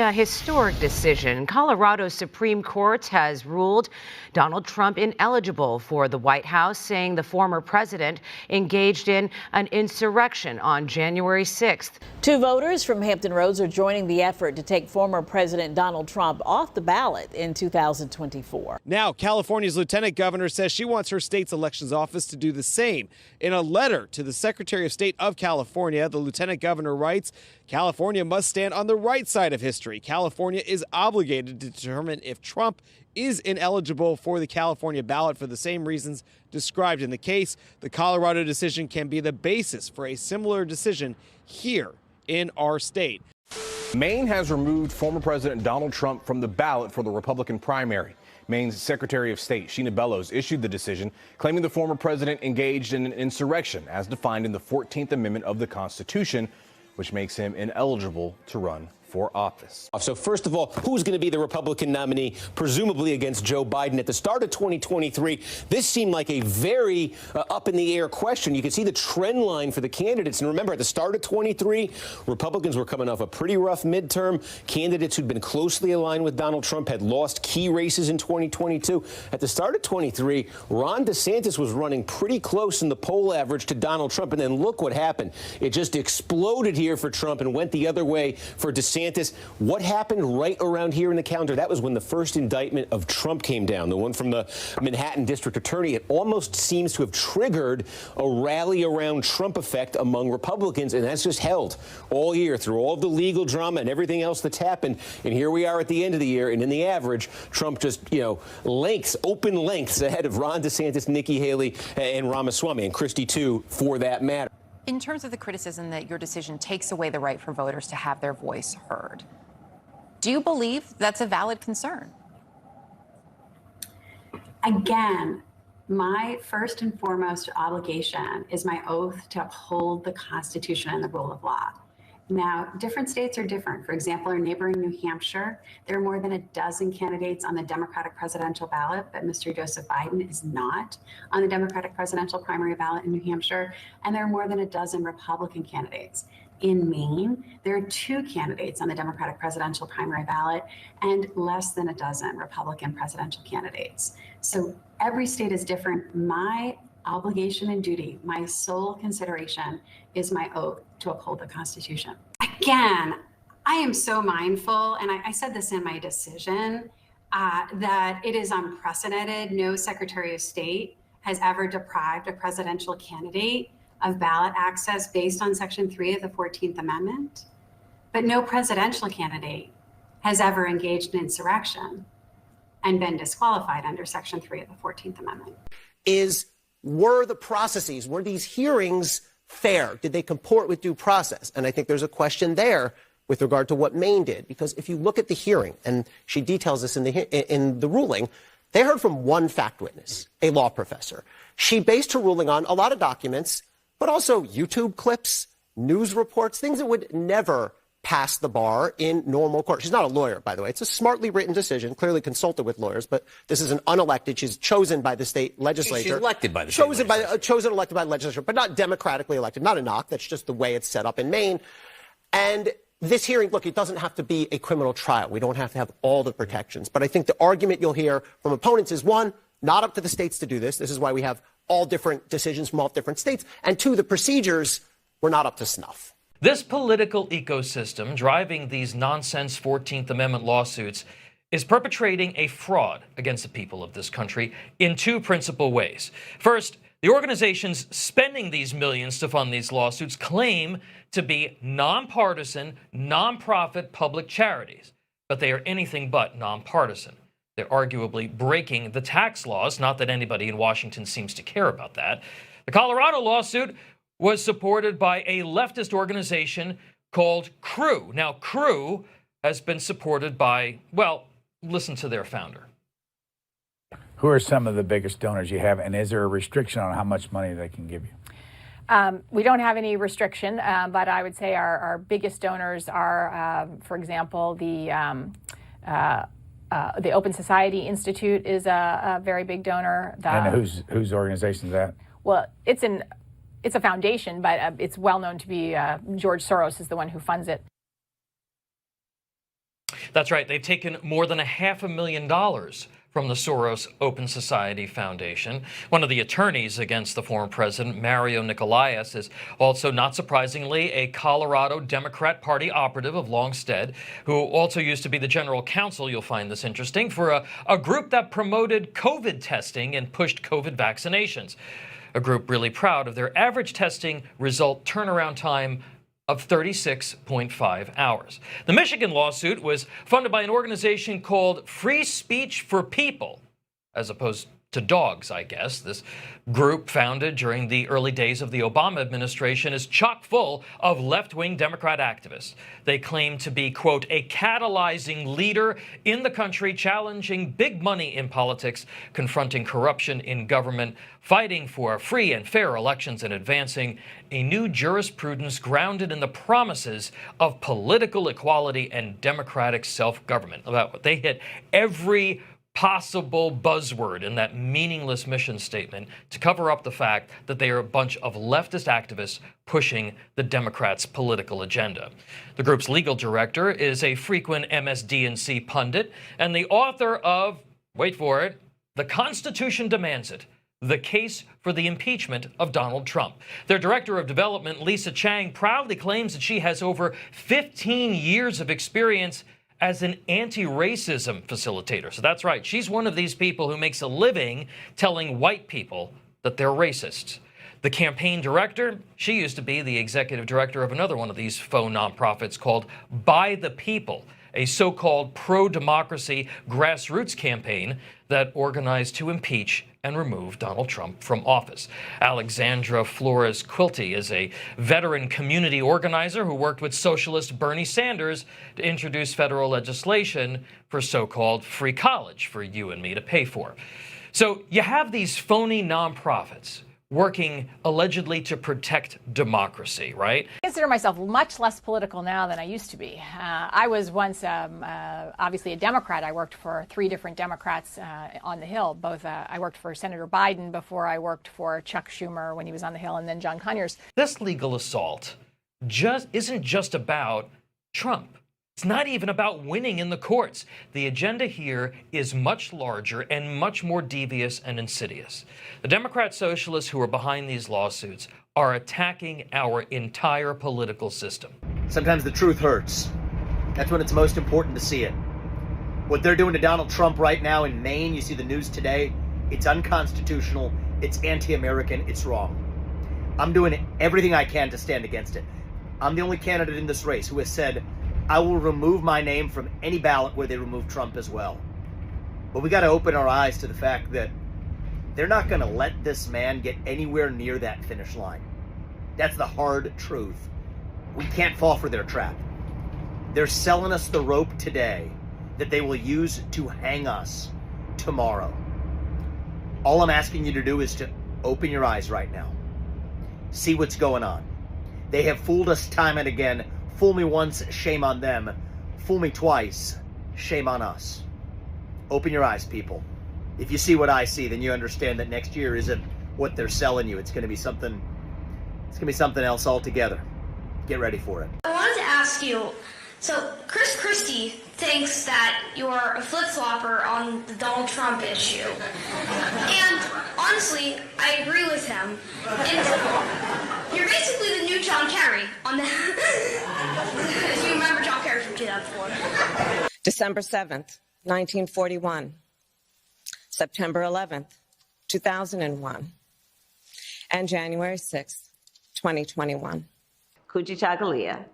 A historic decision. Colorado's Supreme Court has ruled Donald Trump ineligible for the White House, saying the former president engaged in an insurrection on January 6th. Two voters from Hampton Roads are joining the effort to take former President Donald Trump off the ballot in 2024. Now, California's lieutenant governor says she wants her state's elections office to do the same. In a letter to the Secretary of State of California, the lieutenant governor writes, California must stand on the right side of history. California is obligated to determine if Trump is ineligible for the California ballot for the same reasons described in the case. The Colorado decision can be the basis for a similar decision here in our state. Maine has removed former President Donald Trump from the ballot for the Republican primary. Maine's Secretary of State, Shenna Bellows, issued the decision, claiming the former president engaged in an insurrection as defined in the 14th Amendment of the Constitution, which makes him ineligible to run for office. So first of all, who's going to be the Republican nominee, presumably against Joe Biden? At the start of 2023, this seemed like a very up in the air question. You can see the trend line for the candidates. And remember, at the start of 23, Republicans were coming off a pretty rough midterm. Candidates who'd been closely aligned with Donald Trump had lost key races in 2022. At the start of 23, Ron DeSantis was running pretty close in the poll average to Donald Trump. And then look what happened. It just exploded here for Trump and went the other way for DeSantis. What happened right around here in the calendar? That was when the first indictment of Trump came down, the one from the Manhattan district attorney. It almost seems to have triggered a rally around Trump effect among Republicans, and that's just held all year through all the legal drama and everything else that's happened. And here we are at the end of the year, and in the average, Trump just, open lengths ahead of Ron DeSantis, Nikki Haley, and Ramaswamy, and Christie too, for that matter. In terms of the criticism that your decision takes away the right for voters to have their voice heard, do you believe that's a valid concern? Again, my first and foremost obligation is my oath to uphold the Constitution and the rule of law. Now, different states are different. For example, our neighboring New Hampshire, there are more than a dozen candidates on the Democratic presidential ballot, but Mr. Joseph Biden is not on the Democratic presidential primary ballot in New Hampshire. And there are more than a dozen Republican candidates. In Maine, there are 2 candidates on the Democratic presidential primary ballot and less than a dozen Republican presidential candidates. So every state is different. My obligation and duty, my sole consideration, is my oath to uphold the Constitution. Again, I am so mindful, and I said this in my decision, that it is unprecedented. No Secretary of State has ever deprived a presidential candidate of ballot access based on Section 3 of the 14th Amendment. But no presidential candidate has ever engaged in insurrection and been disqualified under Section 3 of the 14th Amendment. Were the processes, were these hearings fair? Did they comport with due process? And I think there's a question there with regard to what Maine did, because if you look at the hearing, and she details this in the ruling, they heard from one fact witness, a law professor. She based her ruling on a lot of documents, but also YouTube clips, news reports, things that would never pass the bar in normal court. She's not a lawyer, by the way. It's a smartly written decision, clearly consulted with lawyers, but this is an unelected. She's chosen by the state legislature. She's elected by the state legislature. Elected by the legislature, but not democratically elected. Not a knock. That's just the way it's set up in Maine. And this hearing, look, it doesn't have to be a criminal trial. We don't have to have all the protections. But I think the argument you'll hear from opponents is, one, not up to the states to do this. This is why we have all different decisions from all different states. And two, the procedures were not up to snuff. This political ecosystem driving these nonsense 14th Amendment lawsuits is perpetrating a fraud against the people of this country in 2 principal ways. First, the organizations spending these millions to fund these lawsuits claim to be nonpartisan, nonprofit public charities, but they are anything but nonpartisan. They're arguably breaking the tax laws, not that anybody in Washington seems to care about that. The Colorado lawsuit was supported by a leftist organization called Crew. Now, Crew has been supported by, well, listen to their founder. Who are some of the biggest donors you have, and is there a restriction on how much money they can give you? We don't have any restriction, but I would say our biggest donors are, for example, the Open Society Institute is a very big donor. And whose organization is that? Well, it's a foundation, but it's well known to be George Soros is the one who funds it. That's right. They've taken more than $500,000 from the Soros Open Society Foundation. One of the attorneys against the former president, Mario Nicolaias, is also, not surprisingly, a Colorado Democrat Party operative of Longstead, who also used to be the general counsel, you'll find this interesting, for a group that promoted COVID testing and pushed COVID vaccinations. A group really proud of their average testing result turnaround time of 36.5 hours. The Michigan lawsuit was funded by an organization called Free Speech for People, as opposed to dogs, I guess. This group, founded during the early days of the Obama administration, is chock full of left-wing Democrat activists. They claim to be, quote, a catalyzing leader in the country, challenging big money in politics, confronting corruption in government, fighting for free and fair elections, and advancing a new jurisprudence grounded in the promises of political equality and democratic self-government. They hit every possible buzzword in that meaningless mission statement to cover up the fact that they are a bunch of leftist activists pushing the Democrats' political agenda. The group's legal director is a frequent MSDNC pundit and the author of, wait for it, The Constitution Demands It, the case for the impeachment of Donald Trump. Their director of development, Lisa Chang, proudly claims that she has over 15 years of experience as an anti-racism facilitator. So that's right. She's one of these people who makes a living telling white people that they're racists. The campaign director, she used to be the executive director of another one of these faux nonprofits called By the People, a so-called pro-democracy grassroots campaign that organized to impeach and remove Donald Trump from office. Alexandra Flores Quilty is a veteran community organizer who worked with socialist Bernie Sanders to introduce federal legislation for so-called free college for you and me to pay for. So you have these phony nonprofits working allegedly to protect democracy, right? I consider myself much less political now than I used to be. I was once obviously a Democrat. I worked for 3 different Democrats on the Hill. Both I worked for Senator Biden before I worked for Chuck Schumer when he was on the Hill, and then John Conyers. This legal assault isn't just about Trump. It's not even about winning in the courts. The agenda here is much larger and much more devious and insidious. The Democrat socialists who are behind these lawsuits are attacking our entire political system. Sometimes the truth hurts. That's when it's most important to see it. What they're doing to Donald Trump right now in Maine, you see the news today, it's unconstitutional, it's anti-American, it's wrong. I'm doing everything I can to stand against it. I'm the only candidate in this race who has said, I will remove my name from any ballot where they remove Trump as well. But we got to open our eyes to the fact that they're not going to let this man get anywhere near that finish line. That's the hard truth. We can't fall for their trap. They're selling us the rope today that they will use to hang us tomorrow. All I'm asking you to do is to open your eyes right now. See what's going on. They have fooled us time and again. Fool me once, shame on them. Fool me twice, shame on us. Open your eyes, people. If you see what I see, then you understand that next year isn't what they're selling you. It's going to be something else altogether. Get ready for it. I wanted to ask you, so Chris Christie thinks that you're a flip-flopper on the Donald Trump issue. And honestly, I agree with him. And you're basically the new John Kerry on the if you remember John Kerry from 2004. December 7th, 1941. September 11th, 2001. And January 6th, 2021. Kujichagulia.